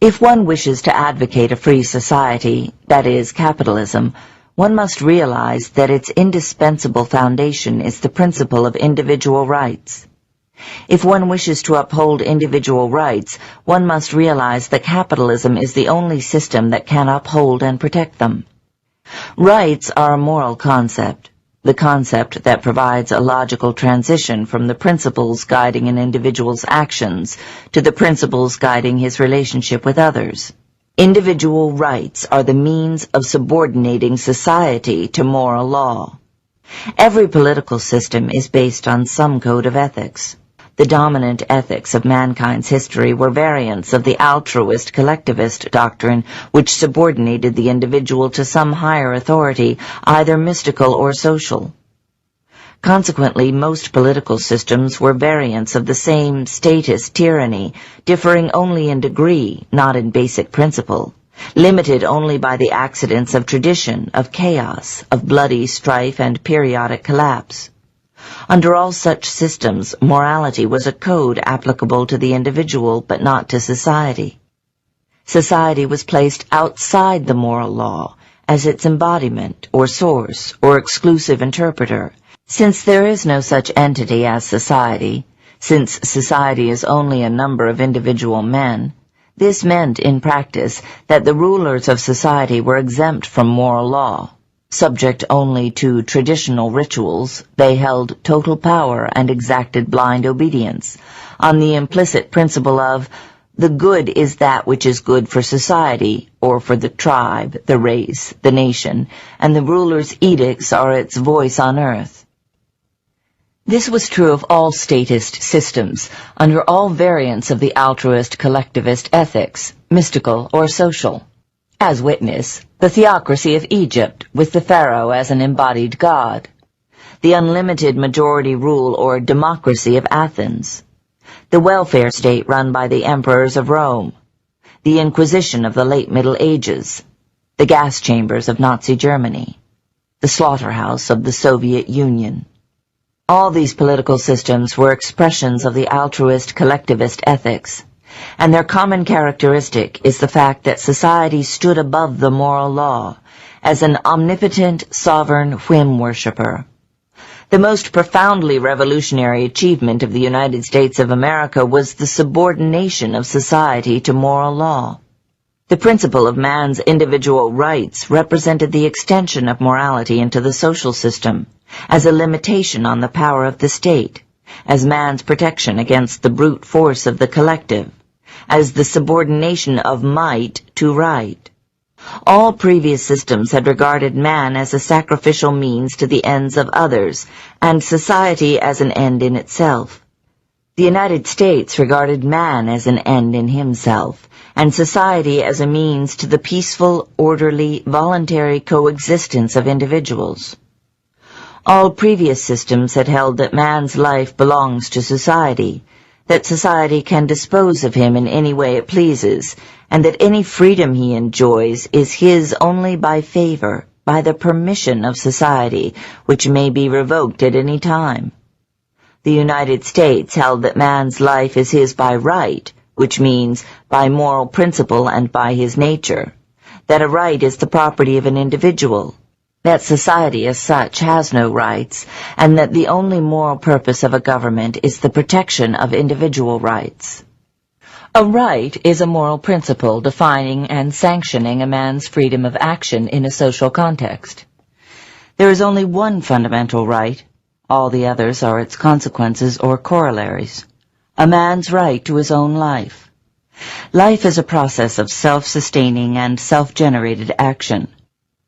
If one wishes to advocate a free society, that is, capitalism, one must realize that its indispensable foundation is the principle of individual rights. If one wishes to uphold individual rights, one must realize that capitalism is the only system that can uphold and protect them. Rights are a moral concept, the concept that provides a logical transition from the principles guiding an individual's actions to the principles guiding his relationship with others. Individual rights are the means of subordinating society to moral law. Every political system is based on some code of ethics. The dominant ethics of mankind's history were variants of the altruist collectivist doctrine which subordinated the individual to some higher authority, either mystical or social. Consequently, most political systems were variants of the same statist tyranny, differing only in degree, not in basic principle, limited only by the accidents of tradition, of chaos, of bloody strife and periodic collapse. Under all such systems, morality was a code applicable to the individual but not to society. Society was placed outside the moral law as its embodiment or source or exclusive interpreter. Since there is no such entity as society, since society is only a number of individual men, this meant in practice that the rulers of society were exempt from moral law. Subject only to traditional rituals, they held total power and exacted blind obedience, on the implicit principle of, the good is that which is good for society, or for the tribe, the race, the nation, and the ruler's edicts are its voice on earth. This was true of all statist systems, under all variants of the altruist collectivist ethics, mystical or social. As witness, the theocracy of Egypt, with the pharaoh as an embodied god, the unlimited majority rule or democracy of Athens, the welfare state run by the emperors of Rome, the Inquisition of the late Middle Ages, the gas chambers of Nazi Germany, the slaughterhouse of the Soviet Union. All these political systems were expressions of the altruist collectivist ethics, and their common characteristic is the fact that society stood above the moral law as an omnipotent, sovereign whim worshipper. The most profoundly revolutionary achievement of the United States of America was the subordination of society to moral law. The principle of man's individual rights represented the extension of morality into the social system, as a limitation on the power of the state, as man's protection against the brute force of the collective, as the subordination of might to right. All previous systems had regarded man as a sacrificial means to the ends of others, and society as an end in itself. The United States regarded man as an end in himself, and society as a means to the peaceful, orderly, voluntary coexistence of individuals. All previous systems had held that man's life belongs to society, that society can dispose of him in any way it pleases, and that any freedom he enjoys is his only by favor, by the permission of society, which may be revoked at any time. The United States held that man's life is his by right, which means by moral principle and by his nature, that a right is the property of an individual, that society as such has no rights, and that the only moral purpose of a government is the protection of individual rights. A right is a moral principle defining and sanctioning a man's freedom of action in a social context. There is only one fundamental right. All the others are its consequences or corollaries. A man's right to his own life. Life is a process of self-sustaining and self-generated action.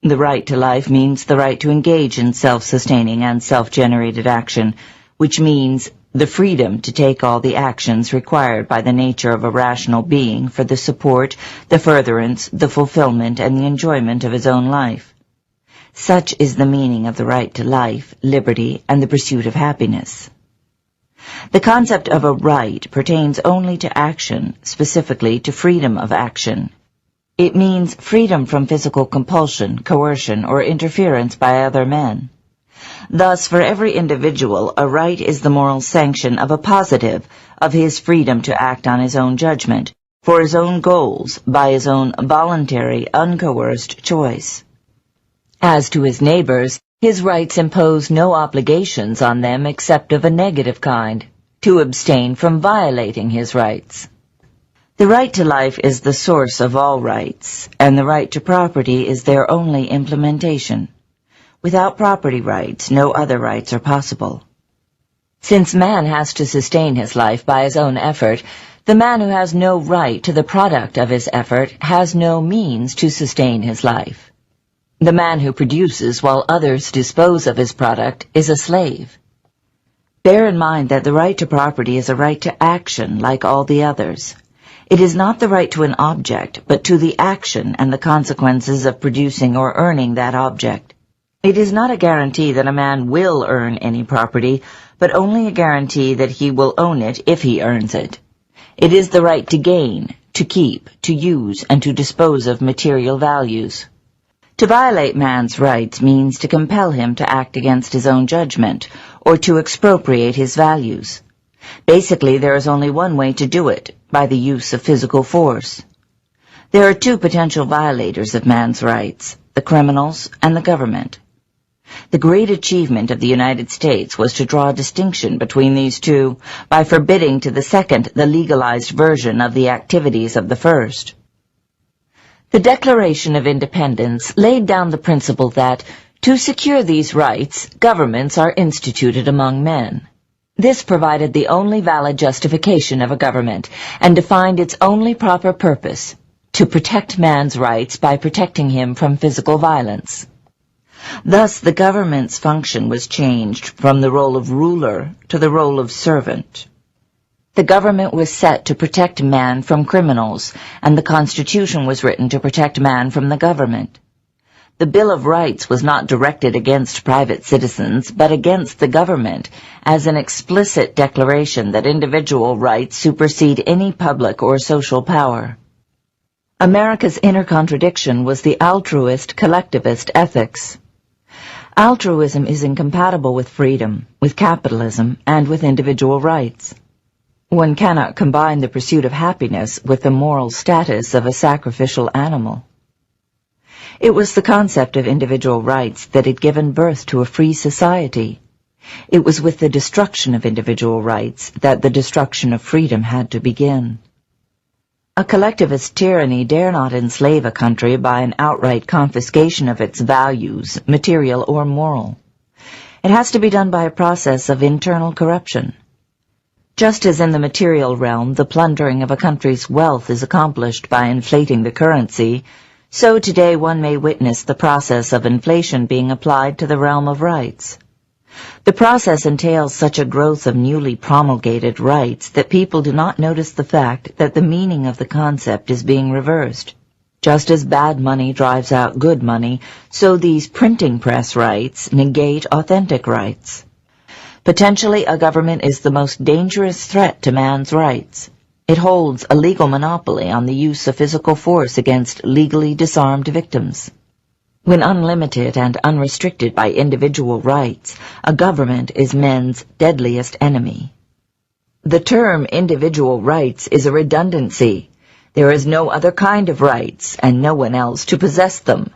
The right to life means the right to engage in self-sustaining and self-generated action, which means the freedom to take all the actions required by the nature of a rational being for the support, the furtherance, the fulfillment, and the enjoyment of his own life. Such is the meaning of the right to life, liberty, and the pursuit of happiness. The concept of a right pertains only to action, specifically to freedom of action. It means freedom from physical compulsion, coercion, or interference by other men. Thus, for every individual, a right is the moral sanction of a positive, of his freedom to act on his own judgment, for his own goals by his own voluntary, uncoerced choice. As to his neighbors, his rights impose no obligations on them except of a negative kind, to abstain from violating his rights. The right to life is the source of all rights, and the right to property is their only implementation. Without property rights, no other rights are possible. Since man has to sustain his life by his own effort, the man who has no right to the product of his effort has no means to sustain his life. The man who produces while others dispose of his product is a slave. Bear in mind that the right to property is a right to action like all the others. It is not the right to an object, but to the action and the consequences of producing or earning that object. It is not a guarantee that a man will earn any property, but only a guarantee that he will own it if he earns it. It is the right to gain, to keep, to use, and to dispose of material values. To violate man's rights means to compel him to act against his own judgment, or to expropriate his values. Basically, there is only one way to do it, by the use of physical force. There are two potential violators of man's rights, the criminals and the government. The great achievement of the United States was to draw a distinction between these two by forbidding to the second the legalized version of the activities of the first. The Declaration of Independence laid down the principle that, to secure these rights, governments are instituted among men. This provided the only valid justification of a government and defined its only proper purpose, to protect man's rights by protecting him from physical violence. Thus, the government's function was changed from the role of ruler to the role of servant. The government was set to protect man from criminals, and the Constitution was written to protect man from the government. The Bill of Rights was not directed against private citizens, but against the government, as an explicit declaration that individual rights supersede any public or social power. America's inner contradiction was the altruist collectivist ethics. Altruism is incompatible with freedom, with capitalism, and with individual rights. One cannot combine the pursuit of happiness with the moral status of a sacrificial animal. It was the concept of individual rights that had given birth to a free society. It was with the destruction of individual rights that the destruction of freedom had to begin. A collectivist tyranny dare not enslave a country by an outright confiscation of its values, material or moral. It has to be done by a process of internal corruption. Just as in the material realm the plundering of a country's wealth is accomplished by inflating the currency, so today one may witness the process of inflation being applied to the realm of rights. The process entails such a growth of newly promulgated rights that people do not notice the fact that the meaning of the concept is being reversed. Just as bad money drives out good money, so these printing press rights negate authentic rights. Potentially, a government is the most dangerous threat to man's rights. It holds a legal monopoly on the use of physical force against legally disarmed victims. When unlimited and unrestricted by individual rights, a government is men's deadliest enemy. The term individual rights is a redundancy. There is no other kind of rights, and no one else to possess them.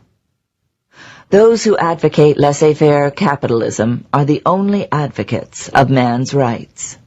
Those who advocate laissez-faire capitalism are the only advocates of man's rights.